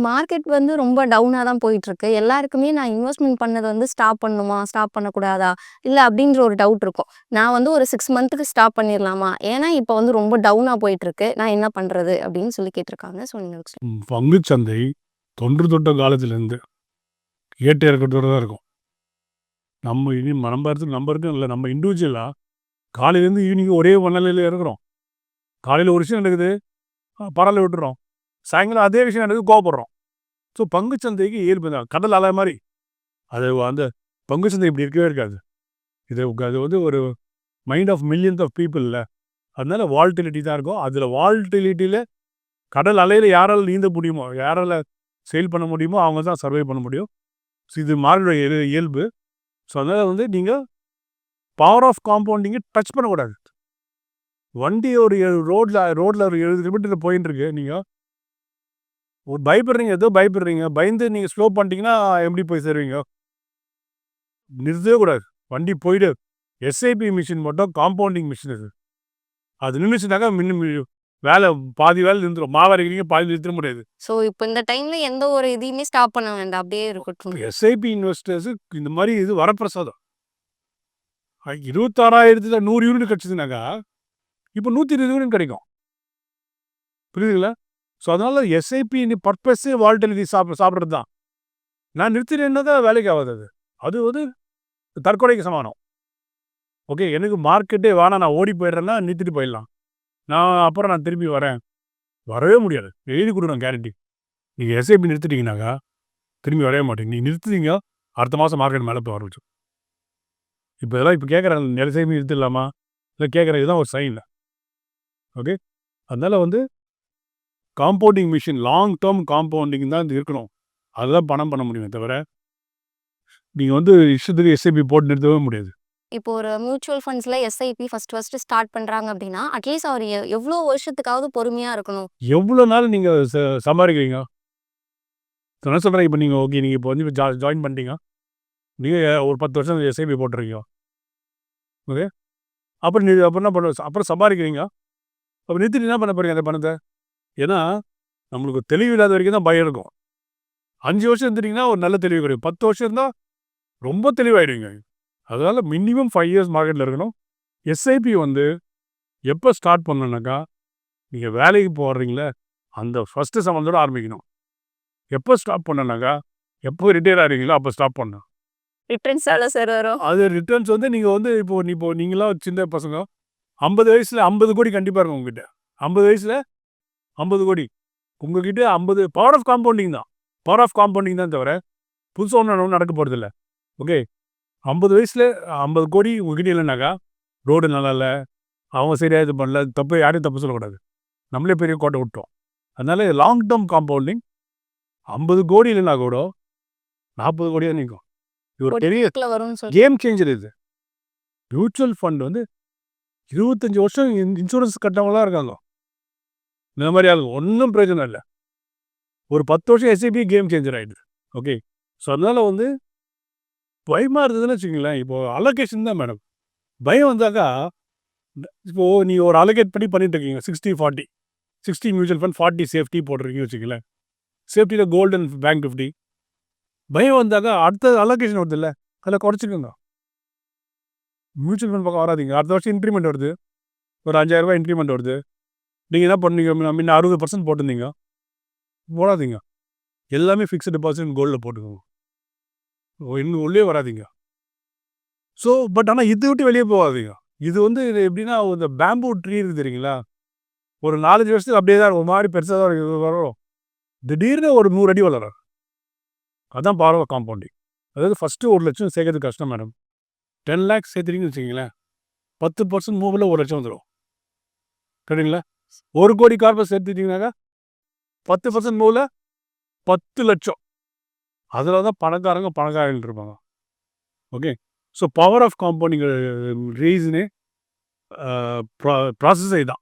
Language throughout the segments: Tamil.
மார்க்கெட் வந்து ரொம்ப டவுனா தான் போயிட்டுருக்கு. எல்லாருக்குமே நான் இன்வெஸ்ட்மென்ட் பண்ணத வந்து ஸ்டாப் பண்ணணுமா? ஸ்டாப் பண்ணக்கூடாதா? இல்ல அப்டின்ற ஒரு டவுட் இருக்கும். நான் வந்து ஒரு 6 மந்த்துக்கு ஸ்டாப் பண்ணிர்லாமா? ஏன்னா இப்ப வந்து ரொம்ப டவுனா போயிட்டுருக்கு. நான் என்ன பண்றது? அப்டின்னு சொல்லி கேட்டுருக்காங்க. ஸோ நீங்க அதுக்கு பங்குச்சந்தை தொன்று தொட்ட காலத்திலேருந்து ஏற்ற இறக்கத்தோட தான் இருக்கும். நம்ம இருக்கும் இல்லை, நம்ம இண்டிவிஜுவலாக காலையிலேருந்து ஈவினிங் ஒரே மனநிலையில் இருக்கிறோம். காலையில் ஒரு விஷயம் நடக்குது, பரவாயில்ல விட்டுறோம். சாயங்காலம் அதே விஷயம் நடக்குது, கோவப்படுறோம். ஸோ பங்குச்சந்தைக்கு இயல்பு தான், கடல் அலை மாதிரி. அது அந்த பங்குச்சந்தை இப்படி இருக்கவே இருக்காது. அது வந்து ஒரு mind of millions of people இல்லை. அதனால வால்டிலிட்டி தான் இருக்கும். அதில் வால்டிலிட்டியில் கடல் அலையில் யாரால் நீந்த முடியுமோ, யாரால் செயல் பண்ண முடியுமோ அவங்க தான் சர்வை பண்ண முடியும். ஸோ இது மாறியோட இயல்பு. ஸோ அதனால் வந்து நீங்கள் பவர் ஆஃப் காம்பவுண்டிங்கை டச் பண்ணக்கூடாது. வண்டி ஒரு ரோட்டில் ஒரு 70 கிலோமீட்டர் போயின்னு இருக்கு. நீங்கள் பயப்படுறீங்க, ஏதோ பயப்படுறீங்க, பயந்து நீங்கள் ஸ்லோ பண்ணிட்டீங்கன்னா எப்படி போய் சேருவீங்க? நிறுத்தவே கூடாது, வண்டி போயிடு. எஸ்ஐபி மிஷின் மட்டும் காம்பவுண்டிங் மிஷின் அது நின்றுச்சுனாக்கா வேலை பாதி வேலை நின்றுடும். மாவரைக்கிறீங்க, பாதி நிறுத்த முடியாது. ஸோ இப்போ இந்த டைம்ல எந்த ஒரு இதையுமே ஸ்டாப் பண்ண வேண்டாம். அப்படியே இருக்கட்டும். எஸ்ஐபி இன்வெஸ்டர்ஸு இந்த மாதிரி இது வரப்பிரசாதம். 26,000 100 யூனிட் கிடச்சிதுனாக்கா இப்போ 120 யூனிட் கிடைக்கும். புரியுதுங்களா? ஸோ அதனால் எஸ்ஐபி பர்பஸே வால்டிலிட்டி சாப்பிட்றது தான். நான் நிறுத்தினேன்னா தான் வேலைக்கு ஆகாது. அது வந்து தற்கொலைக்கு சமானம். ஓகே, எனக்கு மார்க்கெட்டே வேணாம், நான் ஓடி போயிடுறேன்னா நிறுத்திட்டு போயிடலாம். அப்புறம் நான் திரும்பி வரவே முடியாது. எழுதி கொடுக்குறேன் கேரண்டி. நீங்கள் எஸ்ஐபி நிறுத்திட்டீங்கன்னாக்கா திரும்பி வரவே மாட்டேங்க. நீங்கள் நிறுத்துறீங்க, அடுத்த மாதம் மார்க்கெட் மேலே போய் ஆரம்பிச்சு. இப்போ இதெல்லாம் இப்போ கேட்குறாங்க, எஸ்ஐபி நிறுத்திடலாமா? இல்லை கேட்குற இதுதான் ஒரு சைன். ஓகே, அதனால் வந்து compounding machine, long term compounding தான் இது இருக்கணும். அதுதான் பணம் பண்ண முடியுமே தவிர நீங்கள் வந்து இஷ்டத்துக்கு எஸ்ஐபி போட்டு நிறுத்தவே முடியாது. இப்போ ஒரு மியூச்சுவல் ஃபண்ட்ஸ்ல எஸ்ஐபி ஃபர்ஸ்ட் ஸ்டார்ட் பண்றாங்க அப்படின்னா, அட்லீஸ்ட் அவர் எவ்வளோ வருஷத்துக்காவது பொறுமையா இருக்கணும்? எவ்வளோ நாள் நீங்கள் சம்பாதிக்கிறீங்க? நான் சொல்கிறேன், இப்போ நீங்கள் ஓகே, நீங்கள் இப்போ வந்து ஜாயின் பண்ணிட்டீங்க, நீங்கள் ஒரு 10 வருஷம் எஸ்ஐபி போட்டுருக்கீங்க. ஓகே, அப்புறம் அப்புறம் என்ன பண்ண, அப்புறம் சம்பாதிக்கிறீங்க, அப்புறம் நிறுத்திட்டு என்ன பண்ண போறீங்க அந்த பணத்தை? ஏன்னா நம்மளுக்கு தெளிவு இல்லாத வரைக்கும் தான் பயம் இருக்கும். 5 வருஷம் இருந்துட்டீங்கன்னா ஒரு நல்ல தெளிவு கிடைக்கும். 10 வருஷம் இருந்தால் ரொம்ப தெளிவாயிடுவீங்க. அதனால் மினிமம் 5 இயர்ஸ் மார்க்கெட்டில் இருக்கணும். எஸ்ஐபி வந்து எப்போ ஸ்டார்ட் பண்ணணுன்னாக்கா, நீங்கள் வேலைக்கு போடுறீங்களே அந்த ஃபஸ்ட்டு சம்பளத்தோடு ஆரம்பிக்கணும். எப்போ ஸ்டாப் பண்ணனாக்கா, எப்போ ரிட்டையர் ஆகிறீங்களோ அப்போ ஸ்டாப் பண்ணணும். ரிட்டர்ன்ஸ் எவ்வளோ சார் வரும்? அது ரிட்டர்ன்ஸ் வந்து நீங்கள் வந்து இப்போ நீங்களாம் சின்ன பசங்க, 50 வயசில் 50 கோடி கண்டிப்பாக இருக்கும் உங்ககிட்ட. 50 வயசில் 50 கோடி உங்ககிட்ட. 50 பவர் ஆஃப் காம்பவுண்டிங் தான். பவர் ஆஃப் காம்பவுண்டிங் தான் தவிர புதுசாக ஒன்றும் நடக்க போகிறதில்ல. ஓகே, 50 வயசில் 50 கோடி உங்ககிட்ட இல்லைனாக்கா, ரோடு நல்லா இல்லை, அவங்க சரியாக இது பண்ணல, தப்பு யாரையும் தப்பு சொல்லக்கூடாது. நம்மளே பெரிய கோட்டை விட்டோம். அதனால லாங் டேர்ம் காம்பவுண்டிங் 50 கோடி இல்லைனா கூட 40 கோடியாக நிற்கும். இது ஒரு பெரிய கேம் சேஞ்சர். இது மியூச்சுவல் ஃபண்ட் வந்து 25 வருஷம் இன்சூரன்ஸ் கட்டவங்களாம் இருக்காங்க. இந்த மாதிரி ஆளுங்க ஒன்றும் பிரயோஜனம் இல்லை. ஒரு 10 வருஷம் எஸ்ஐபி கேம் சேஞ்சர் ஆகிடுது. ஓகே, ஸோ அதனால் வந்து பயமாக இருந்ததுன்னு வச்சுக்கோங்களேன். இப்போது அலோகேஷன் தான் மேடம். பயம் வந்தாக்கா, இப்போது நீங்கள் ஒரு அலோகேட் பண்ணிட்டு இருக்கீங்க 60-40, 60 மியூச்சுவல் ஃபண்ட், 40 சேஃப்டி போட்டிருக்கீங்கன்னு வச்சுக்கங்களேன். சேஃப்டியில் கோல்டு அண்ட் பேங்க் 50. பயம் வந்தாக்கா அடுத்த அலோகேஷன் வருது இல்லை, அதில் குறைச்சிக்கோங்க. மியூச்சுவல் ஃபண்ட் பக்கம் வராதிங்க. அடுத்த வருஷம் இன்க்ரிமெண்ட் வருது, ஒரு 5,000 ரூபாய் இன்க்ரிமெண்ட் வருது. நீங்கள் என்ன பண்ணீங்க, முன்ன 60% போட்டிருந்தீங்க, போடாதீங்க. எல்லாமே ஃபிக்ஸ்டு டெபாசிட் கோல்டில் போட்டுக்கோங்க. இன்னும் உள்ளே வராதிங்க. ஸோ பட் ஆனால் இதை விட்டு வெளியே போகாதீங்க. இது வந்து எப்படின்னா, இந்த பேம்பூ ட்ரீ இருக்குது தெரியுங்களா, ஒரு 4-5 வருஷத்துக்கு அப்படியே தான் ஒரு மாதிரி பெருசாக தான் வரும். திடீர்னு ஒரு 100 அடி வளரும். அதுதான் பவர் ஆஃப் காம்பவுண்டிங். அதாவது ஃபஸ்ட்டு 1 லட்சம் சேர்க்கறது கஷ்டம் மேடம். 10 lakhs சேர்த்துறீங்கன்னு வச்சுக்கிங்களேன், 10% மூவில் 1 லட்சம் வந்துடும். சரிங்களா? 1 கோடி கார்பஸ் சேர்த்துட்டிங்கனாக்கா 10% மூவில் 10 லட்சம். அதில் தான் பணக்காரங்க இருப்பாங்க. Okay, so power of compounding ரீசனே ப்ராசஸே தான்.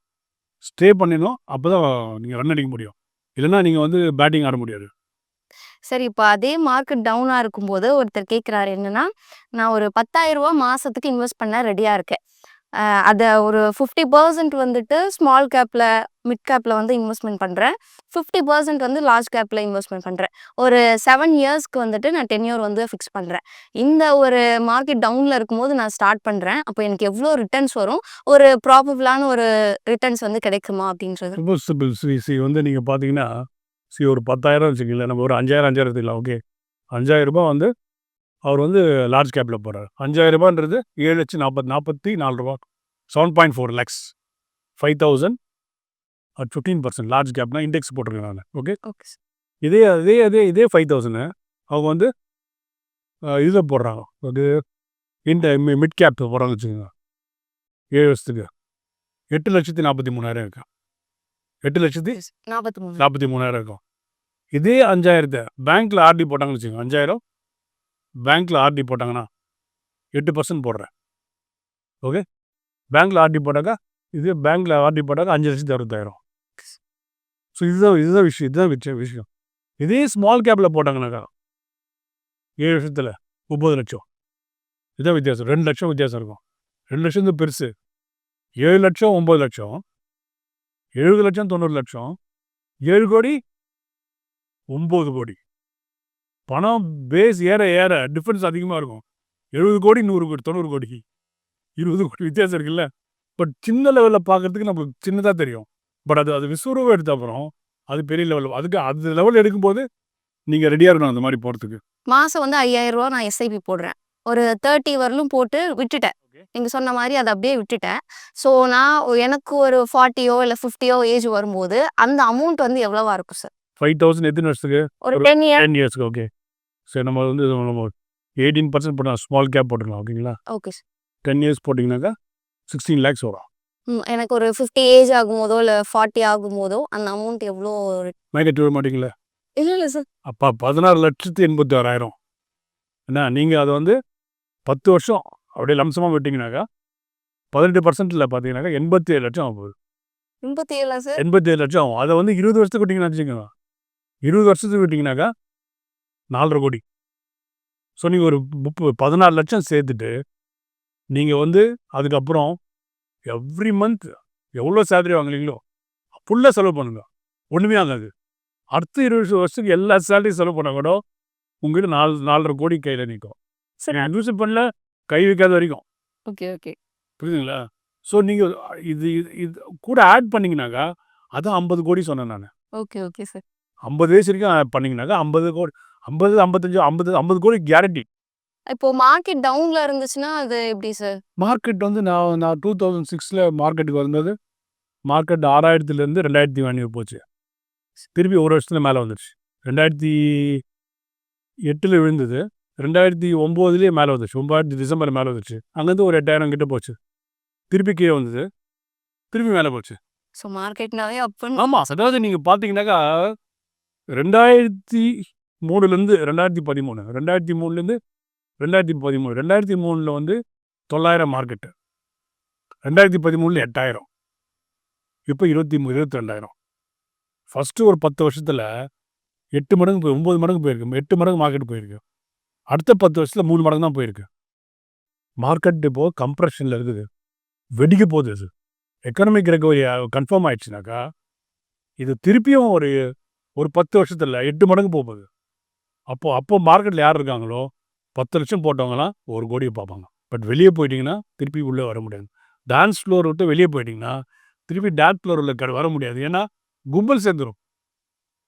ஸ்டே பண்ணிடணும், அப்போ தான் நீங்கள் ரன் அடிக்க முடியும். இல்லைன்னா நீங்கள் வந்து பேட்டிங் ஆட முடியாது. சரி, இப்போ அதே மார்க்கெட் டவுனா இருக்கும்போது ஒருத்தர் கேட்குறாரு என்னன்னா, நான் ஒரு 10,000 ரூபா மாசத்துக்கு இன்வெஸ்ட் பண்ண ரெடியா இருக்கேன். அதை ஒரு 50% வந்துட்டு ஸ்மால் கேப்பில் மிட் கேப்பில் வந்து இன்வெஸ்ட்மெண்ட் பண்ணுறேன். 50% வந்து லார்ஜ் கேப்பில் இன்வெஸ்ட்மெண்ட் பண்ணுறேன். ஒரு 7 இயர்ஸ்க்கு வந்துட்டு நான் டென்யூர் வந்து ஃபிக்ஸ் பண்ணுறேன். இந்த ஒரு மார்க்கெட் டவுனில் இருக்கும்போது நான் ஸ்டார்ட் பண்ணுறேன். அப்போ எனக்கு எவ்வளோ ரிட்டர்ன்ஸ் வரும், ஒரு ப்ராபபிளான ஒரு ரிட்டர்ன்ஸ் வந்து கிடைக்குமா அப்படின்றது. ரொம்ப சிம்பிள். வந்து நீங்கள் பார்த்தீங்கன்னா ஒரு 10,000 வச்சுக்கீங்களேன், நம்ம ஒரு 5,000 எடுத்துக்கலாம். ஓகே, 5,000 ரூபாய் வந்து அவர் வந்து லார்ஜ் கேப்பில் போகிறார். 5,000 ரூபான்றது 7,44,000 ரூபா, 7.4 lakhs, 5,000 at 15%. லார்ஜ் கேப்னா இண்டெக்ஸ் போட்டிருக்கேன் நான். Okay, okay sir. இதே 5,000 அவங்க வந்து இதில் போடுறாங்க. அது இந்த மிட் கேப் போடுறாங்க வச்சுக்கோங்க. 7 வருஷத்துக்கு 8,43,000 இருக்கும். 8,43,000 இருக்கும். இதே 5,000 பேங்க்கில் ஆர்டி போட்டாங்கன்னு வச்சுக்கோங்க. 5,000 பேங்க்கில் ஆர்டி போட்டாங்கன்னா 8% போடுறேன். ஓகே, பேங்க்கில் ஆர்டி போட்டாக்கா, இதே பேங்க்கில் ஆர்டி போட்டாக்கா 5,60,000. ஸோ இதுதான் விஷயம். இதே ஸ்மால் கேப்பில் போட்டாங்கனாக்கா 7 வருஷத்தில் 9 லட்சம். இதுதான் வித்தியாசம். 2 லட்சம் வித்தியாசம் இருக்கும். 2 லட்சம் பெருசு. 7 லட்சம் 9 லட்சம், 70 லட்சம் 90 லட்சம், 7 கோடி 9 கோடி. பணம் பேஸ் ஏற டிஃப்ரென்ஸ் அதிகமாக இருக்கும். 70 கோடி 100 கோடி 90 கோடிக்கு 20 கோடி வித்தியாசம் இருக்குல்ல. பட் சின்ன லெவலில் பார்க்குறதுக்கு நம்மளுக்கு சின்னதாக தெரியும். பட் அது விஸ்வரூபம் எடுத்த அப்புறம் அது பெரிய லெவல். அதுக்கு அது லெவல் எடுக்கும்போது நீங்கள் ரெடியாக இருக்கணும் அந்த மாதிரி போகிறதுக்கு. மாதம் வந்து 5,000 ரூபா நான் எஸ்ஐபி போடுறேன். ஒரு 30 வரலும் போட்டு விட்டுட்டேன். நீங்கள் சொன்ன மாதிரி அதை அப்படியே விட்டுட்டேன். ஸோ நான் எனக்கு ஒரு 40யோ இல்லை 50யோ ஏஜ் வரும்போது அந்த அமௌண்ட் வந்து எவ்வளவா இருக்கும் சார்? 5,000 எத்தனை வருஷத்துக்கு? ஒரு 10 இயர். 10 இயர்ஸ்க்கு. ஓகே, சரி, நம்ம வந்து நம்ம 18% போட்டோம். ஸ்மால் கேப் போட்டுக்கலாம். ஓகேங்களா? Okay sir. 10 இயர்ஸ் போட்டிங்கனாக்கா 16 lakhs வரும். எனக்கு ஒரு 50 ஏஜ் ஆகும்போதோ இல்லை 40 ஆகும்போதோ அந்த அமௌண்ட் எவ்வளோ? மயக்கத்து விட மாட்டீங்களா? இல்லை சார். அப்போ 16,86,000. என்ன, நீங்கள் அதை வந்து 10 வருஷம் அப்படியே லம்சமாக விட்டிங்கனாக்கா 18%ல் பார்த்தீங்கன்னாக்கா 87 லட்சம் ஆகும் போகுது. 87 சார்? 87 லட்சம் ஆகும். அதை வந்து 20 வருஷத்துக்கு விட்டிங்கன்னு வச்சுக்கோங்க. 20 வருஷத்துக்கு விட்டிங்கனாக்கா 4,5 கோடி. ஸோ நீங்கள் ஒரு 14 லட்சம் சேர்த்துட்டு நீங்கள் வந்து அதுக்கப்புறம் எவ்ரி மந்த் எவ்வளோ சேலரி வாங்குறீங்களோ ஃபுல்லாக செலவு பண்ணுங்க. ஒன்றுமே ஆகாது. அடுத்த 20 வருஷத்துக்கு எல்லா சேலரியும் செலவு பண்ண கூட உங்கள்கிட்ட 4,5 கோடி கையில் நிற்கும். சரி, இன்வெஸ்ட் பண்ணல, கை வைக்காத வரைக்கும். ஓகே ஓகே, புரியுதுங்களா? ஸோ நீங்கள் இது கூட ஆட் பண்ணிங்கனாக்கா அதான் 50 கோடி சொன்னேன் நான். Okay okay sir. 50 வயசு வரைக்கும் ஆட் பண்ணிங்கனாக்கா 50 கோடி, 50, 55, 50 கோடி கேரண்டி. இப்போ மார்க்கெட் டவுன்ல இருந்துச்சுன்னா அது எப்படி சார்? மார்க்கெட் வந்து நான் 2006ல் மார்க்கெட்டுக்கு வந்தது. மார்க்கெட் 6,000லேருந்து 2,000 போச்சு. திருப்பி ஒரு வருஷத்தில் மேலே வந்துடுச்சு. 2008ல் விழுந்தது. 2009லேயே மேலே வந்துச்சு. 9 டிசம்பர் மேலே வந்துச்சு. அங்கேருந்து ஒரு 8,000 கிட்ட போச்சு. திருப்பி கீழே வந்தது. திருப்பி மேலே போச்சு. ஸோ மார்க்கெட்னாவே அப்போ ஆமாம், அதாவது நீங்கள் பார்த்தீங்கன்னாக்கா 2003லேருந்து 2013, 2003லேருந்து 2013, 2003ல் வந்து 9,000 மார்க்கெட்டு, 2013ல் 8,000, இப்போ 22,000. ஃபஸ்ட்டு ஒரு 10 வருஷத்தில் 8 மடங்கு 9 மடங்கு போயிருக்கு. 8 மடங்கு மார்க்கெட் போயிருக்கு. அடுத்த 10 வருஷத்தில் 3 மடங்கு தான் போயிருக்கு. மார்க்கெட் இப்போது கம்ப்ரெஷனில் இருக்குது. வெடிக்க போகுது. அது எக்கனாமிக் ரெக்கவரி கன்ஃபார்ம் ஆயிடுச்சுனாக்கா இது திருப்பியும் ஒரு 10 வருஷத்தில் 8 மடங்கு போகுது. அப்போ மார்க்கெட்டில் யார் இருக்காங்களோ 10 லட்சம் போட்டவங்களாம் 1 கோடியை பார்ப்பாங்க. பட் வெளியே போயிட்டீங்கன்னா திருப்பி உள்ளே வர முடியாது. டான்ஸ் ஃப்ளோர் விட்டு வெளியே போயிட்டீங்கன்னா திருப்பி டான்ஸ் ஃப்ளோரில் வர முடியாது. ஏன்னா கும்பல் சேர்ந்துடும்.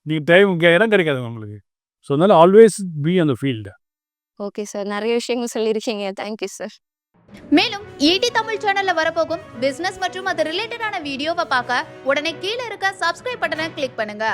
நீங்கள் டைம் இடம் கிடைக்காது உங்களுக்கு. ஸோ அதனால் always be on the field. Okay sir, நிறைய விஷயங்கள் சொல்லியிருக்கீங்க. Thank you sir. மேலும் ஈடி தமிழ் சேனல்ல வரப்போகும் பிசினஸ் மற்றும் அது ரிலேட்டடான வீடியோவை பார்க்க உடனே கீழே இருக்க சப்ஸ்கிரைப் பட்டனை கிளிக் பண்ணுங்க.